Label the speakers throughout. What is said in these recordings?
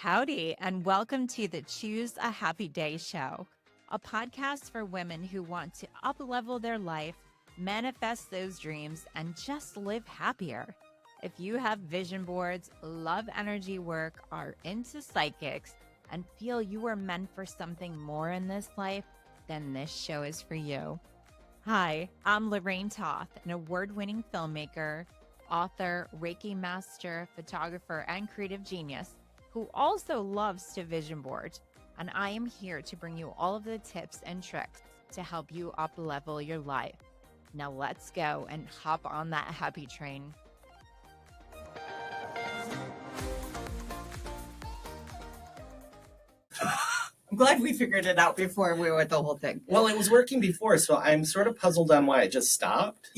Speaker 1: Howdy, and welcome to the Choose a Happy Day show, a podcast for women who want to up-level their life, manifest those dreams, and just live happier. If you have vision boards, love energy work, are into psychics, and feel you are meant for something more in this life, then this show is for you. Hi, I'm Lorraine Toth, an award-winning filmmaker, author, Reiki master, photographer, and creative genius who also loves to vision board. And I am here to bring you all of the tips and tricks to help you up-level your life. Now let's go and hop on that happy train.
Speaker 2: I'm glad we figured it out before we went the whole thing.
Speaker 3: Well, it was working before, so I'm sort of puzzled on why it just stopped.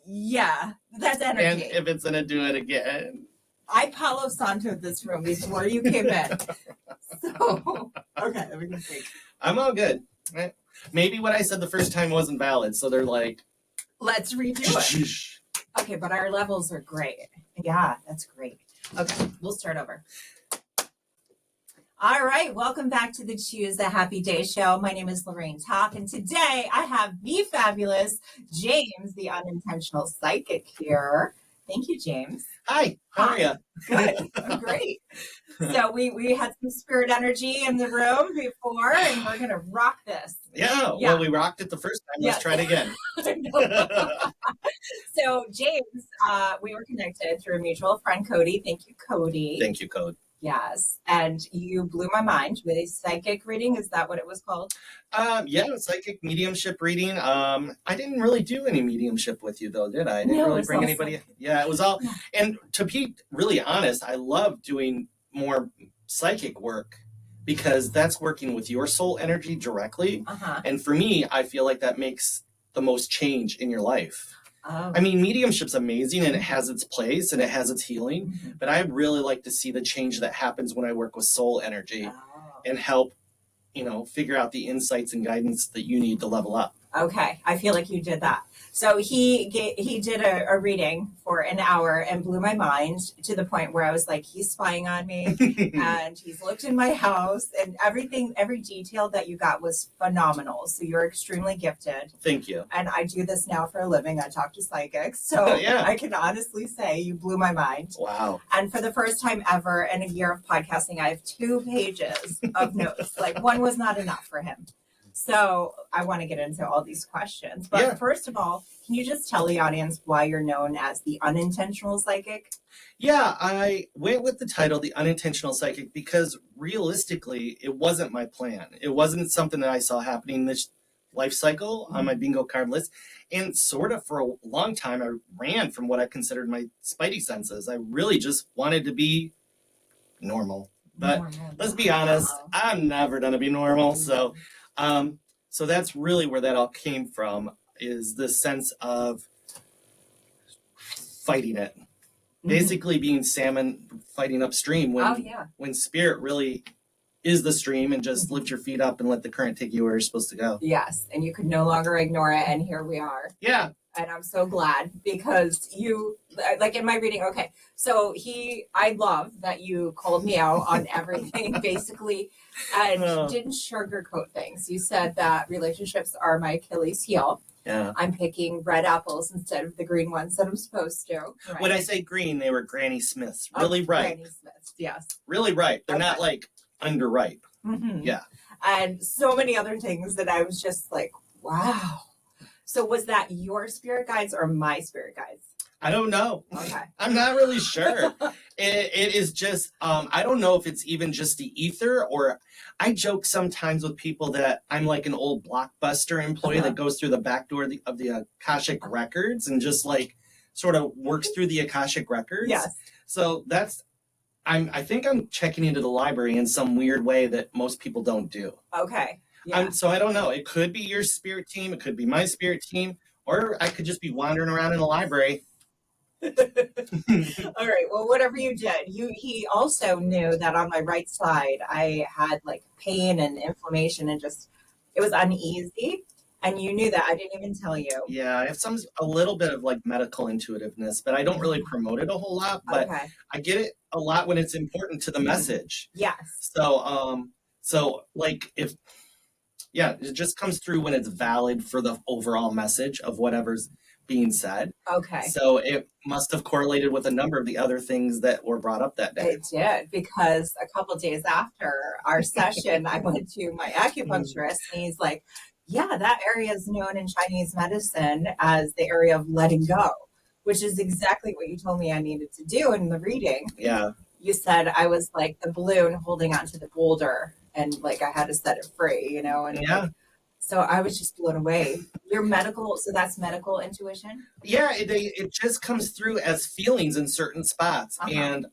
Speaker 2: Yeah, that's energy.
Speaker 3: And if it's going to do it again.
Speaker 2: I Palo Santo'd this room before you came in. So, okay, let me think.
Speaker 3: I'm all good. Maybe what I said the first time wasn't valid, so they're like...
Speaker 2: Let's redo it. Okay, but our levels are great. Yeah, that's great. Okay, we'll start over. All right, welcome back to the Choose a Happy Day show. My name is Lorraine Toth, and today I have the fabulous James, the Unintentional Psychic, here. Thank you, James.
Speaker 3: Hi, how are you?
Speaker 2: Good, I'm great. So we had some spirit energy in the room before, and we're gonna rock this.
Speaker 3: Yeah, well, we rocked it the first time. Let's try it again.
Speaker 2: So, James, we were connected through a mutual friend, Cody. Thank you, Cody.
Speaker 3: Thank you, Code.
Speaker 2: Yes, and you blew my mind with a psychic reading. Is that what it was called?
Speaker 3: Yeah, psychic mediumship reading. I didn't really do any mediumship with you, though, did I? I didn't really bring anybody. Psychic. Yeah, it was all. Yeah. And to be really honest, I love doing more psychic work because that's working with your soul energy directly. And for me, I feel like that makes the most change in your life. Oh. I mean, mediumship's amazing and it has its place and it has its healing, but I really like to see the change that happens when I work with soul energy and help, figure out the insights and guidance that you need to level up.
Speaker 2: Okay, I feel like you did that. So he did a reading for an hour and blew my mind to the point where I was like, he's spying on me and he's looked in my house and every detail that you got was phenomenal. So you're extremely gifted.
Speaker 3: Thank you.
Speaker 2: And I do this now for a living. I talk to psychics. So yeah. I can honestly say you blew my mind.
Speaker 3: Wow.
Speaker 2: And for the first time ever in a year of podcasting, I have 2 pages of notes. Like one was not enough for him. So I want to get into all these questions. But first of all, can you just tell the audience why you're known as the Unintentional Psychic?
Speaker 3: Yeah, I went with the title, The Unintentional Psychic, because realistically, it wasn't my plan. It wasn't something that I saw happening this life cycle on my bingo card list. And sort of for a long time, I ran from what I considered my spidey senses. I really just wanted to be normal. But let's be honest, I'm never going to be normal. So that's really where that all came from, is the sense of fighting it. Basically being salmon fighting upstream when spirit really is the stream, and just lift your feet up and let the current take you where you're supposed to go.
Speaker 2: Yes, and you could no longer ignore it, and here we are.
Speaker 3: Yeah.
Speaker 2: And I'm so glad because you, like in my reading, okay, so I love that you called me out on everything basically and didn't sugarcoat things. You said that relationships are my Achilles heel.
Speaker 3: Yeah.
Speaker 2: I'm picking red apples instead of the green ones that I'm supposed to. Right?
Speaker 3: When I say green, they were Granny Smiths. Really ripe.
Speaker 2: Granny Smiths, yes.
Speaker 3: Really ripe. They're not like underripe. Yeah.
Speaker 2: And so many other things that I was just like, wow. So was that your spirit guides or my spirit guides?
Speaker 3: I don't know.
Speaker 2: Okay.
Speaker 3: I'm not really sure. It is just, I don't know if it's even just the ether, or I joke sometimes with people that I'm like an old Blockbuster employee that goes through the back door of the Akashic records and just like sort of works through the Akashic records.
Speaker 2: Yes.
Speaker 3: So I think I'm checking into the library in some weird way that most people don't do.
Speaker 2: Okay. Yeah.
Speaker 3: So I don't know. It could be your spirit team. It could be my spirit team. Or I could just be wandering around in the library.
Speaker 2: All right. Well, whatever you did, he also knew that on my right side, I had like pain and inflammation and just, it was uneasy. And you knew that. I didn't even tell you.
Speaker 3: Yeah, I have a little bit of like medical intuitiveness, but I don't really promote it a whole lot. But I get it a lot when it's important to the message.
Speaker 2: Yes.
Speaker 3: So like if, yeah, it just comes through when it's valid for the overall message of whatever's being said.
Speaker 2: Okay.
Speaker 3: So it must have correlated with a number of the other things that were brought up that day.
Speaker 2: It did, because a couple of days after our session, I went to my acupuncturist and he's like, yeah, that area is known in Chinese medicine as the area of letting go, which is exactly what you told me I needed to do in the reading.
Speaker 3: Yeah.
Speaker 2: You said I was like the balloon holding onto the boulder and like I had to set it free, you know? And
Speaker 3: Yeah.
Speaker 2: like, so I was just blown away. Your medical, so that's medical intuition?
Speaker 3: Yeah, it just comes through as feelings in certain spots. And,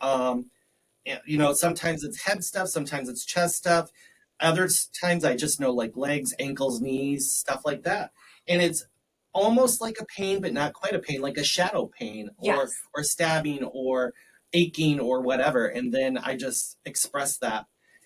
Speaker 3: you know, sometimes it's head stuff, sometimes it's chest stuff. Other times I just know like legs, ankles, knees, stuff like that. And it's almost like a pain, but not quite a pain, like a shadow pain
Speaker 2: Yes.
Speaker 3: or stabbing or aching or whatever. And then I just express that.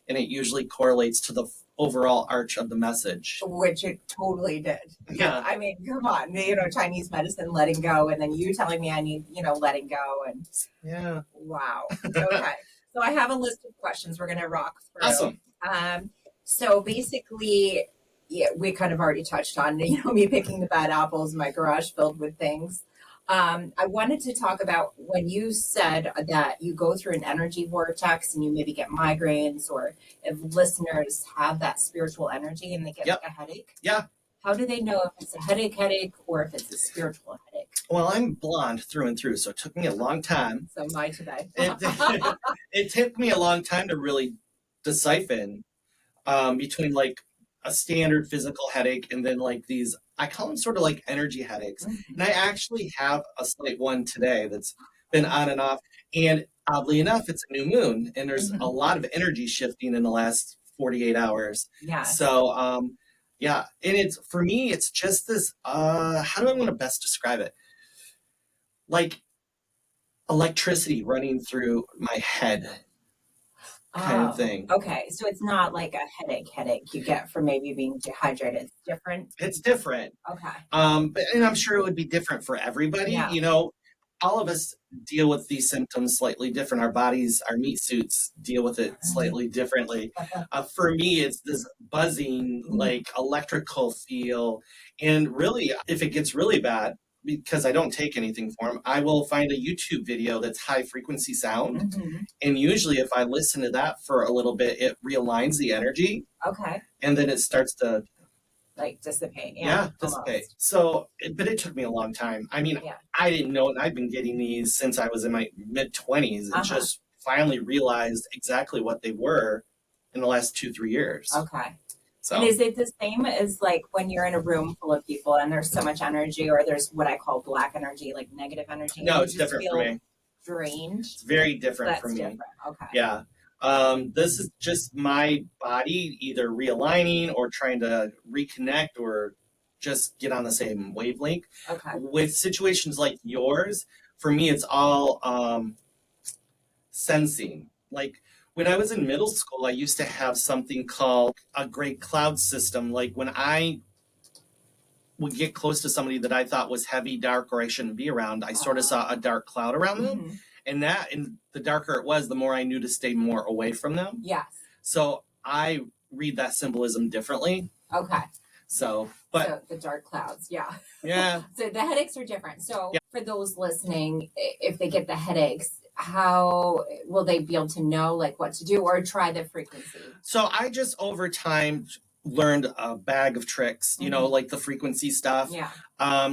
Speaker 3: And it usually correlates to the overall arch of the message.
Speaker 2: Which it totally did.
Speaker 3: Yeah.
Speaker 2: I mean, come on, you know, Chinese medicine, letting go, and then you telling me I need, you know, letting go, and
Speaker 3: Yeah.
Speaker 2: wow. Okay. So I have a list of questions we're going to rock through.
Speaker 3: Awesome.
Speaker 2: So basically, yeah, we kind of already touched on, you know, me picking the bad apples, my garage filled with things. I wanted to talk about when you said that you go through an energy vortex and you maybe get migraines, or if listeners have that spiritual energy and they get like a headache.
Speaker 3: Yeah.
Speaker 2: How do they know if it's a headache or if it's a spiritual headache?
Speaker 3: Well, I'm blonde through and through, so it took me a long time.
Speaker 2: So am I today.
Speaker 3: It took me a long time to really decipher between like a standard physical headache and then like these, I call them sort of like energy headaches. And I actually have a slight one today that's been on and off. And oddly enough, it's a new moon and there's a lot of energy shifting in the last 48 hours.
Speaker 2: Yeah.
Speaker 3: So, yeah. And it's, for me, it's just this, how do I want to best describe it? Like electricity running through my head. Kind of thing.
Speaker 2: Okay, so it's not like a headache you get from maybe being dehydrated. It's different.
Speaker 3: It's different.
Speaker 2: Okay.
Speaker 3: But and I'm sure it would be different for everybody.
Speaker 2: Yeah.
Speaker 3: You know, all of us deal with these symptoms slightly different. Our bodies, our meat suits deal with it slightly differently. For me, it's this buzzing, like electrical feel. And really, if it gets really bad, because I don't take anything for them, I will find a YouTube video that's high frequency sound. And usually if I listen to that for a little bit, it realigns the energy.
Speaker 2: Okay.
Speaker 3: And then it starts to
Speaker 2: like dissipate.
Speaker 3: Yeah, dissipate. So, but it took me a long time. I mean, I didn't know, and I've been getting these since I was in my mid-20s and just finally realized exactly what they were in the last 2-3 years.
Speaker 2: Okay.
Speaker 3: So.
Speaker 2: And is it the same as like when you're in a room full of people and there's so much energy, or there's what I call black energy, like negative energy?
Speaker 3: No, it's different for me.
Speaker 2: Drained?
Speaker 3: It's very different for me.
Speaker 2: Different. Okay.
Speaker 3: Yeah. This is just my body either realigning or trying to reconnect or just get on the same wavelength.
Speaker 2: Okay.
Speaker 3: With situations like yours, for me, it's all sensing. Like when I was in middle school, I used to have something called a gray cloud system. Like when I would get close to somebody that I thought was heavy, dark, or I shouldn't be around, I sort of saw a dark cloud around them. And the darker it was, the more I knew to stay more away from them.
Speaker 2: Yes.
Speaker 3: So I read that symbolism differently.
Speaker 2: Okay.
Speaker 3: So
Speaker 2: the dark clouds, yeah. So the headaches are different. So for those listening, if they get the headaches, how will they be able to know like what to do or try the frequency?
Speaker 3: So I just over time learned a bag of tricks, you know, like the frequency stuff.
Speaker 2: Yeah.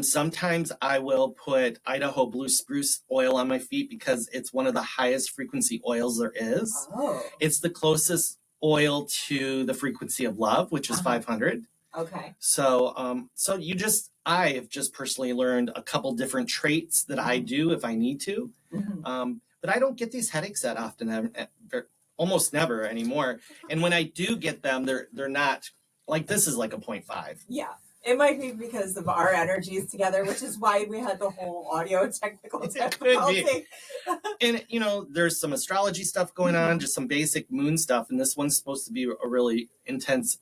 Speaker 3: Sometimes I will put Idaho blue spruce oil on my feet because it's one of the highest frequency oils there is.
Speaker 2: Oh.
Speaker 3: It's the closest oil to the frequency of love, which is 500.
Speaker 2: Okay.
Speaker 3: So, I have just personally learned a couple different traits that I do if I need to. But I don't get these headaches that often, almost never anymore. And when I do get them, they're not like, this is like a 0.5.
Speaker 2: Yeah. It might be because of our energies together, which is why we had the whole audio technical difficulty.
Speaker 3: And, you know, there's some astrology stuff going on, just some basic moon stuff. And this one's supposed to be a really intense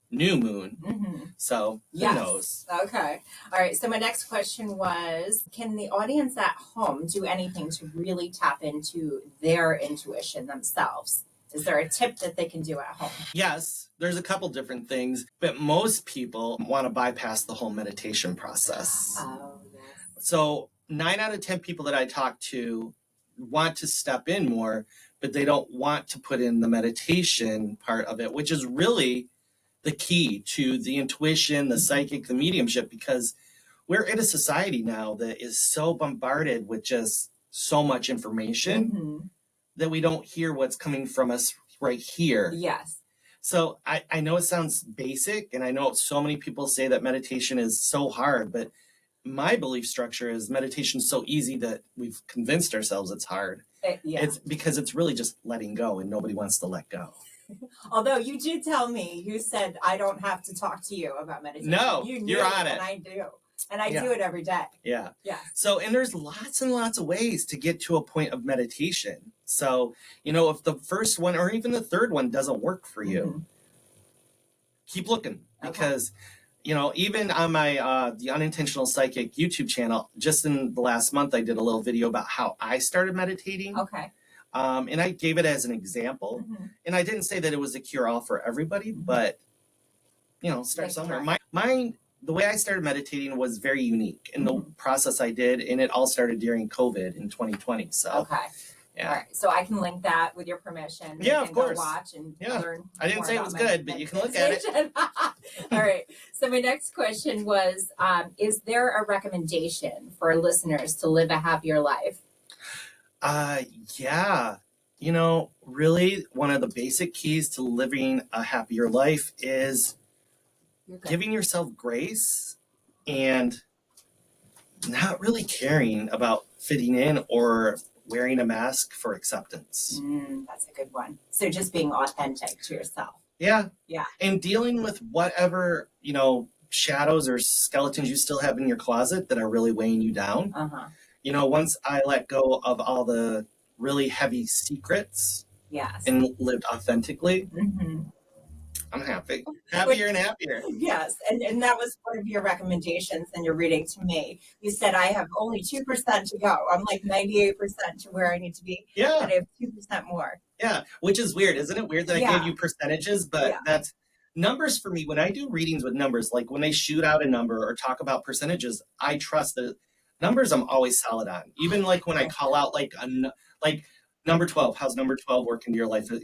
Speaker 3: new moon.
Speaker 2: Mm-hmm.
Speaker 3: So who
Speaker 2: Yes.
Speaker 3: knows?
Speaker 2: Okay. All right. So my next question was, can the audience at home do anything to really tap into their intuition themselves? Is there a tip that they can do at home?
Speaker 3: Yes, there's a couple different things, but most people want to bypass the whole meditation process.
Speaker 2: Oh, yes.
Speaker 3: So 9 out of 10 people that I talk to want to step in more, but they don't want to put in the meditation part of it, which is really the key to the intuition, the psychic, the mediumship, because we're in a society now that is so bombarded with just so much information
Speaker 2: Mm-hmm.
Speaker 3: that we don't hear what's coming from us right here.
Speaker 2: Yes.
Speaker 3: So I know it sounds basic, and I know so many people say that meditation is so hard, but my belief structure is meditation so easy that we've convinced ourselves it's hard.
Speaker 2: Yeah.
Speaker 3: It's because it's really just letting go, and nobody wants to let go.
Speaker 2: Although you did tell me, you said I don't have to talk to you about meditation.
Speaker 3: No,
Speaker 2: you knew,
Speaker 3: you're on it.
Speaker 2: And I do. And I
Speaker 3: Yeah.
Speaker 2: do it every day.
Speaker 3: Yeah.
Speaker 2: Yeah.
Speaker 3: So, and there's lots and lots of ways to get to a point of meditation. So, if the first one or even the third one doesn't work for you,
Speaker 2: Mm-hmm.
Speaker 3: keep looking,
Speaker 2: Okay.
Speaker 3: because, even on my, the Unintentional Psychic YouTube channel, just in the last month, I did a little video about how I started meditating.
Speaker 2: Okay.
Speaker 3: And I gave it as an example.
Speaker 2: Mm-hmm.
Speaker 3: And I didn't say that it was a cure-all for everybody, but, start
Speaker 2: Like,
Speaker 3: somewhere.
Speaker 2: right.
Speaker 3: Mine, the way I started meditating was very unique in the process I did, and it all started during COVID in 2020. So,
Speaker 2: Okay.
Speaker 3: yeah.
Speaker 2: All right. So I can link that with your permission.
Speaker 3: Yeah,
Speaker 2: and
Speaker 3: of course.
Speaker 2: Go watch and
Speaker 3: Yeah.
Speaker 2: learn.
Speaker 3: I didn't
Speaker 2: more
Speaker 3: say it
Speaker 2: about
Speaker 3: was good, but you can look at it.
Speaker 2: meditation. All right. So my next question was, is there a recommendation for listeners to live a happier life?
Speaker 3: Yeah. Really one of the basic keys to living a happier life is
Speaker 2: You're good.
Speaker 3: giving yourself grace and not really caring about fitting in or wearing a mask for acceptance.
Speaker 2: That's a good one. So just being authentic to yourself.
Speaker 3: Yeah.
Speaker 2: Yeah.
Speaker 3: And dealing with whatever, shadows or skeletons you still have in your closet that are really weighing you down.
Speaker 2: Uh-huh.
Speaker 3: Once I let go of all the really heavy secrets
Speaker 2: Yes.
Speaker 3: and lived authentically,
Speaker 2: Mm-hmm.
Speaker 3: I'm happy. Happier and happier.
Speaker 2: Yes. And that was one of your recommendations in your reading to me. You said I have only 2% to go. I'm like 98% to where I need to be.
Speaker 3: Yeah.
Speaker 2: And I have 2% more.
Speaker 3: Yeah. Which is weird. Isn't it weird that I
Speaker 2: Yeah.
Speaker 3: gave you percentages? But
Speaker 2: Yeah.
Speaker 3: that's numbers for me. When I do readings with numbers, like when they shoot out a number or talk about percentages, I trust the numbers I'm always solid on. Even like when I call out like number 12, how's number 12 work into your life? And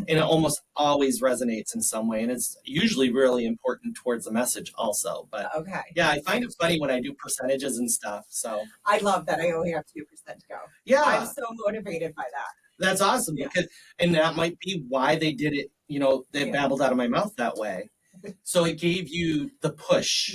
Speaker 3: it almost always resonates in some way. And it's usually really important towards the message also. But
Speaker 2: Okay.
Speaker 3: yeah, I find it funny when I do percentages and stuff. So
Speaker 2: I love that I only have 2% to go.
Speaker 3: yeah,
Speaker 2: I'm so motivated by that.
Speaker 3: that's awesome.
Speaker 2: Yeah.
Speaker 3: And that might be why they did it, they
Speaker 2: Yeah.
Speaker 3: babbled out of my mouth that way. So it gave you the push.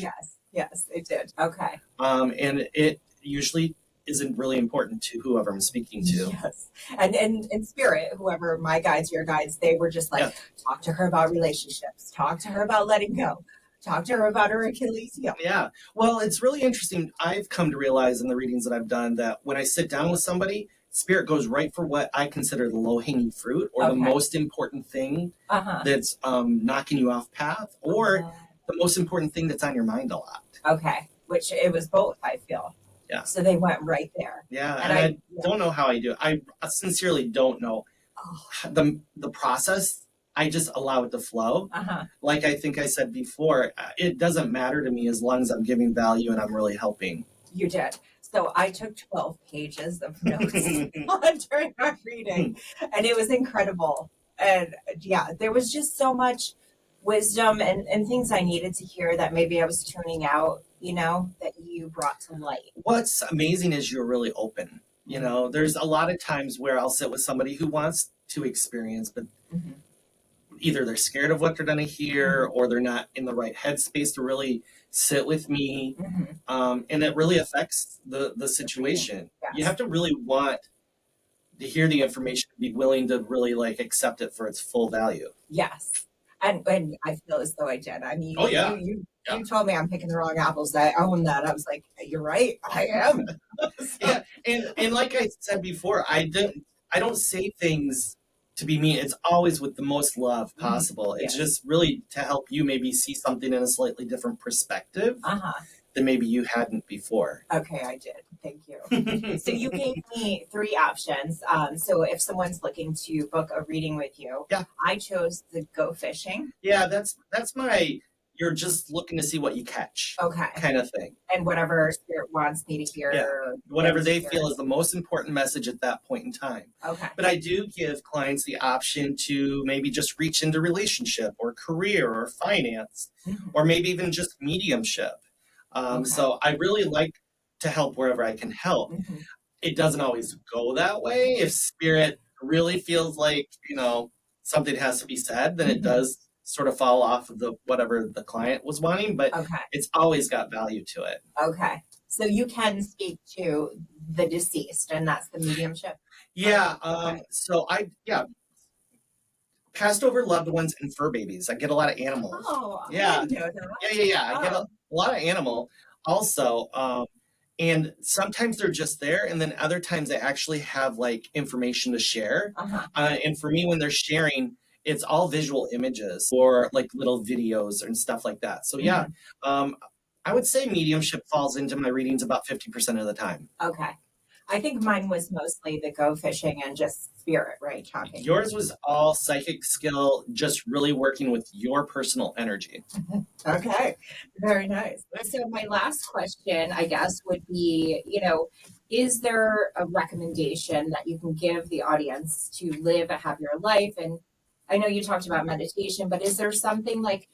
Speaker 2: Yes, it did. Okay.
Speaker 3: And it usually isn't really important to whoever I'm speaking to.
Speaker 2: Yes. And in spirit, whoever my guides, your guides, they were just like,
Speaker 3: Yeah.
Speaker 2: talk to her about relationships, talk to her about letting go, talk to her about her Achilles heel.
Speaker 3: Yeah. Well, it's really interesting. I've come to realize in the readings that I've done that when I sit down with somebody, spirit goes right for what I consider the low-hanging fruit or the
Speaker 2: Okay.
Speaker 3: most important thing
Speaker 2: Uh-huh.
Speaker 3: that's knocking you off path, or the most important thing that's on your mind a lot.
Speaker 2: Okay. Which it was both, I feel.
Speaker 3: Yeah.
Speaker 2: So they went right there.
Speaker 3: Yeah.
Speaker 2: And
Speaker 3: And
Speaker 2: I-
Speaker 3: I don't know how I do it. I sincerely don't know
Speaker 2: Oh.
Speaker 3: the process. I just allow it to flow.
Speaker 2: Uh-huh.
Speaker 3: Like I think I said before, it doesn't matter to me as long as I'm giving value and I'm really helping.
Speaker 2: You did. So I took 12 pages of notes during our reading, and it was incredible. And yeah, there was just so much wisdom and things I needed to hear that maybe I was tuning out, that you brought to light.
Speaker 3: What's amazing is you're really open. There's a lot of times where I'll sit with somebody who wants to experience, but
Speaker 2: Mm-hmm.
Speaker 3: either they're scared of what they're going to hear or they're not in the right headspace to really sit with me.
Speaker 2: Mm-hmm.
Speaker 3: And it really affects the situation.
Speaker 2: Yes.
Speaker 3: You have to really want to hear the information, be willing to really accept it for its full value.
Speaker 2: Yes. And I feel as though I did. I mean,
Speaker 3: Oh, yeah.
Speaker 2: you
Speaker 3: Yeah.
Speaker 2: told me I'm picking the wrong apples. I own that. I was like, you're right. I am.
Speaker 3: Yeah. And like I said before, I don't say things to be me, it's always with the most love possible. It's just really to help you maybe see something in a slightly different perspective than maybe you hadn't before.
Speaker 2: Okay, I did. Thank you. So you gave me 3 options. So if someone's looking to book a reading with you, I chose the go fishing.
Speaker 3: Yeah, that's my, you're just looking to see what you catch.
Speaker 2: Okay.
Speaker 3: Kind of thing.
Speaker 2: And whatever spirit wants me to hear.
Speaker 3: Yeah. Whatever they feel is the most important message at that point in time.
Speaker 2: Okay.
Speaker 3: But I do give clients the option to maybe just reach into relationship or career or finance, or maybe even just mediumship. So I really like to help wherever I can help. It doesn't always go that way. If spirit really feels like, something has to be said, then it does sort of fall off of the whatever the client was wanting, but it's always got value to it.
Speaker 2: Okay. So you can speak to the deceased, and that's the mediumship?
Speaker 3: Yeah. So passed over loved ones and fur babies. I get a lot of animals.
Speaker 2: Oh,
Speaker 3: yeah.
Speaker 2: I didn't know that.
Speaker 3: Yeah. I get a lot of animal also. And sometimes they're just there, and then other times they actually have like information to share. And for me, when they're sharing, it's all visual images or like little videos and stuff like that. So I would say mediumship falls into my readings about 50% of the time.
Speaker 2: Okay. I think mine was mostly the go fishing and just spirit, right? Talking.
Speaker 3: Yours was all psychic skill, just really working with your personal energy.
Speaker 2: Okay. Very nice. So my last question, I guess, would be, is there a recommendation that you can give the audience to live a happier life? And I know you talked about meditation, but is there something like,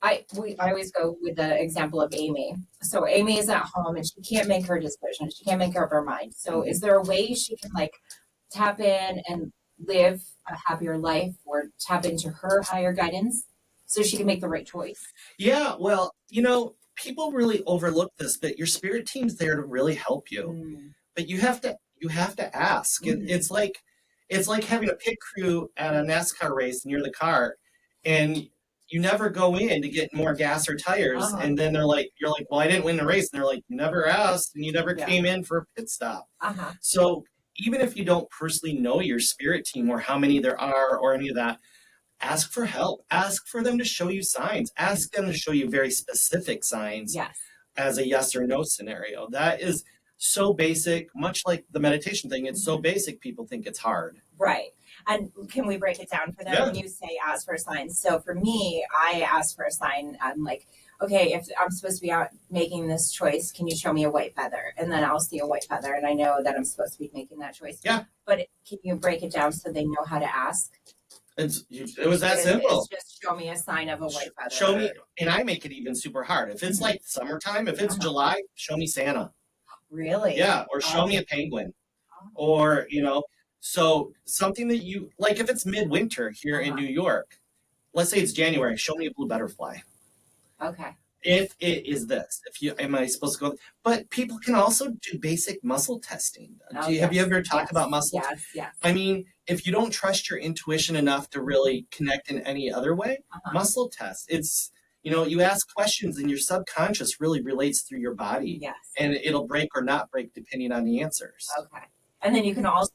Speaker 2: I always go with the example of Amy. So Amy is at home and she can't make her decision. She can't make up her mind. So is there a way she can like tap in and live a happier life or tap into her higher guidance so she can make the right choice?
Speaker 3: Yeah, well, people really overlook this, but your spirit team's there to really help you. But you have to ask. It's like having a pit crew at a NASCAR race and you're the car, and you never go in to get more gas or tires. And then you're like, well, I didn't win the race. And they're like, you never asked and you never came in for a pit stop. So even if you don't personally know your spirit team or how many there are or any of that, ask for help. Ask for them to show you signs. Ask them to show you very specific signs as a yes or no scenario. That is so basic, much like the meditation thing. It's so basic, people think it's hard.
Speaker 2: Right. And can we break it down for them when you say ask for a sign? So for me, I ask for a sign. I'm like, okay, if I'm supposed to be out making this choice, can you show me a white feather? And then I'll see a white feather and I know that I'm supposed to be making that choice.
Speaker 3: Yeah.
Speaker 2: But can you break it down so they know how to ask?
Speaker 3: It was that simple.
Speaker 2: It's just show me a sign of a white feather.
Speaker 3: Show me, and I make it even super hard. If it's like summertime, if it's July, show me Santa.
Speaker 2: Really?
Speaker 3: Yeah, or show me a penguin. Or, so something that you, like if it's midwinter here in New York, let's say it's January, show me a blue butterfly.
Speaker 2: Okay.
Speaker 3: If it is this, am I supposed to go? But people can also do basic muscle testing. Have you ever talked about muscle?
Speaker 2: Yes.
Speaker 3: I mean, if you don't trust your intuition enough to really connect in any other way, muscle test. It's, you ask questions and your subconscious really relates through your body.
Speaker 2: Yes.
Speaker 3: And it'll break or not break depending on the answers.
Speaker 2: Okay. And then you can also,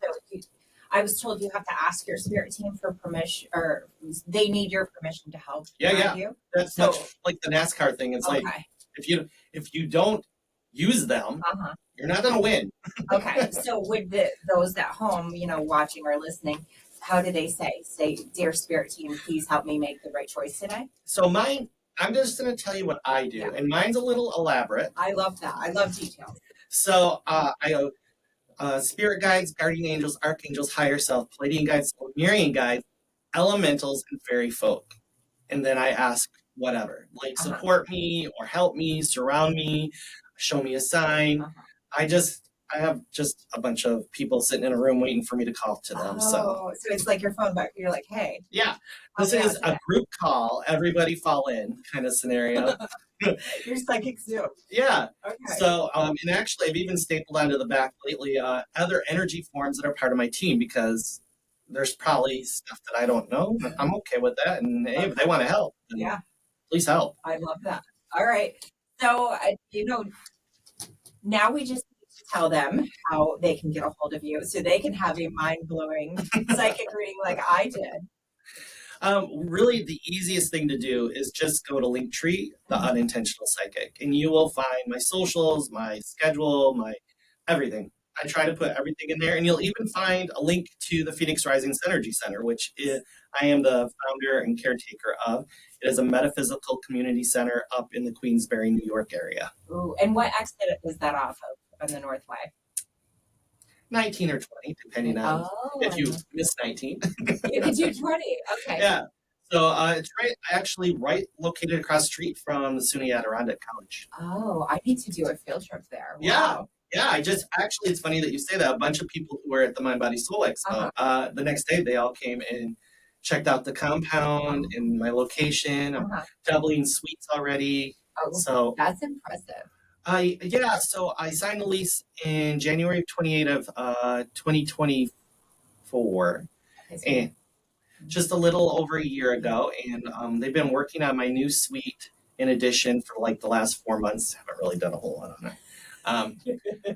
Speaker 2: I was told you have to ask your spirit team for permission, or they need your permission to help you.
Speaker 3: That's much like the NASCAR thing. It's like, if you don't use them, you're not going to win.
Speaker 2: Okay. So with those at home, watching or listening, how do they say, dear spirit team, please help me make the right choice today?
Speaker 3: So mine, I'm just going to tell you what I do. And mine's a little elaborate.
Speaker 2: I love that. I love details.
Speaker 3: So I go, spirit guides, guardian angels, archangels, higher self, Pleiadian guides, Lemurian guides, elementals, and fairy folk. And then I ask whatever, like support me or help me, surround me, show me a sign. I have just a bunch of people sitting in a room waiting for me to call to them. So
Speaker 2: it's like your phone back. You're like, hey.
Speaker 3: Yeah. This is a group call, everybody fall in kind of scenario.
Speaker 2: Your psychic Zoom.
Speaker 3: Yeah.
Speaker 2: Okay.
Speaker 3: So, and actually I've even stapled onto the back lately other energy forms that are part of my team, because there's probably stuff that I don't know, but I'm okay with that. And hey, if they want to help, then please help.
Speaker 2: I love that. All right. So, now we just need to tell them how they can get a hold of you so they can have a mind-blowing psychic reading like I did?
Speaker 3: Really, the easiest thing to do is just go to Linktree, the Unintentional Psychic, and you will find my socials, my schedule, my everything. I try to put everything in there, and you'll even find a link to the Phoenix Rising Synergy Center, which I am the founder and caretaker of. It is a metaphysical community center up in the Queensbury, New York area.
Speaker 2: Ooh, and what exit is that off of on the Northway?
Speaker 3: 19 or 20, depending on if you miss 19.
Speaker 2: You could do 20. Okay.
Speaker 3: Yeah. So it's actually right located across the street from the SUNY Adirondack College.
Speaker 2: Oh, I need to do a field trip there.
Speaker 3: Wow. Yeah. It's funny that you say that. A bunch of people who were at the Mind Body Soul Expo, the next day they all came and checked out the compound and my location. I'm doubling suites already.
Speaker 2: Oh,
Speaker 3: so
Speaker 2: that's impressive.
Speaker 3: So I signed a lease in January 28 of 2024, and just a little over a year ago. And they've been working on my new suite in addition for like the last 4 months. Haven't really done a whole lot on it.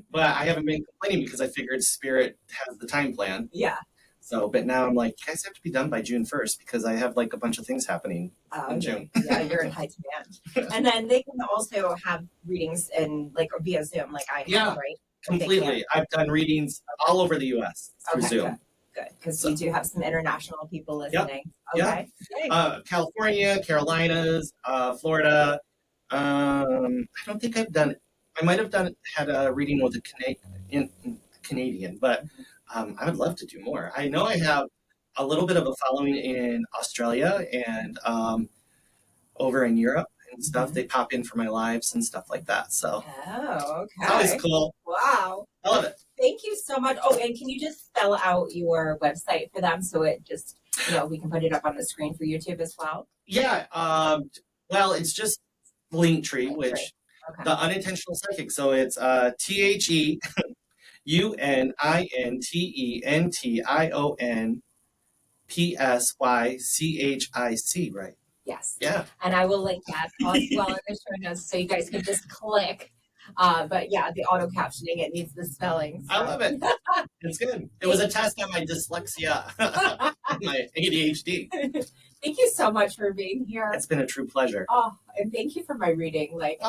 Speaker 3: But I haven't been complaining because I figured Spirit has the time plan.
Speaker 2: Yeah.
Speaker 3: So, but now I'm like, you guys have to be done by June 1st because I have like a bunch of things happening in June.
Speaker 2: Yeah, you're in high demand. And then they can also have readings in like via Zoom, like I have, right?
Speaker 3: Completely. I've done readings all over the U.S. through Zoom.
Speaker 2: Good, because you do have some international people listening. Okay.
Speaker 3: California, Carolinas, Florida. I don't think I've done. I might have had a reading with a Canadian, but I would love to do more. I know I have a little bit of a following in Australia and over in Europe and stuff. They pop in for my lives and stuff like that. So it's always cool.
Speaker 2: Wow.
Speaker 3: I love it.
Speaker 2: Thank you so much. Oh, and can you just spell out your website for them so it just, we can put it up on the screen for YouTube as well?
Speaker 3: Yeah. Well, it's just Linktree, which the Unintentional Psychic. So it's UnintentionalPsychic, right?
Speaker 2: Yes.
Speaker 3: Yeah.
Speaker 2: And I will link that as well in the show notes so you guys can just click. But yeah, the auto captioning, it needs the spelling. So.
Speaker 3: I love it. It's good. It was a test on my dyslexia, my ADHD.
Speaker 2: Thank you so much for being here.
Speaker 3: It's been a true pleasure.
Speaker 2: Oh, and thank you for my reading. Like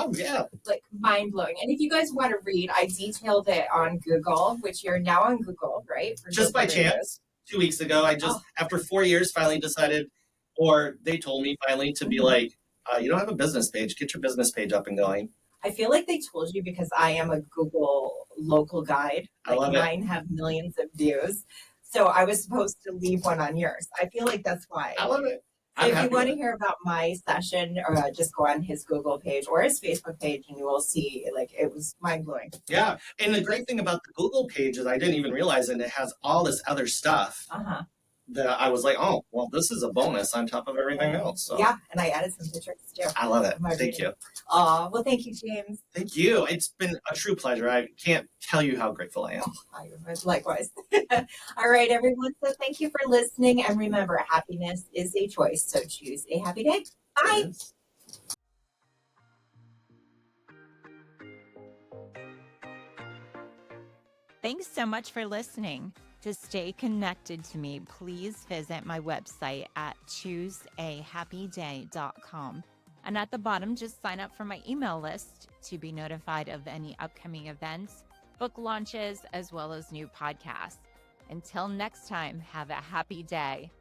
Speaker 2: mind blowing. And if you guys want to read, I detailed it on Google, which you're now on Google, right?
Speaker 3: Just by chance. 2 weeks ago, I just, after 4 years, finally decided, or they told me finally to be like, you don't have a business page. Get your business page up and going.
Speaker 2: I feel like they told you because I am a Google local guide.
Speaker 3: I love
Speaker 2: mine have millions of views. So I was supposed to leave one on yours. I feel like that's why.
Speaker 3: I love it.
Speaker 2: So if you want to hear about my session, just go on his Google page or his Facebook page, and you will see it was mind blowing.
Speaker 3: Yeah, and the great thing about the Google page is I didn't even realize it. It has all this other stuff that I was like, oh, well, this is a bonus on top of everything else. So.
Speaker 2: Yeah, and I added some pictures too.
Speaker 3: I love it. Thank you.
Speaker 2: Well, thank you, James.
Speaker 3: Thank you. It's been a true pleasure. I can't tell you how grateful I am.
Speaker 2: Likewise. All right, everyone. So thank you for listening. And remember, happiness is a choice. So choose a happy day. Bye. Yes.
Speaker 1: Thanks so much for listening. To stay connected to me, please visit my website at chooseahappyday.com. And at the bottom, just sign up for my email list to be notified of any upcoming events, book launches, as well as new podcasts. Until next time, have a happy day.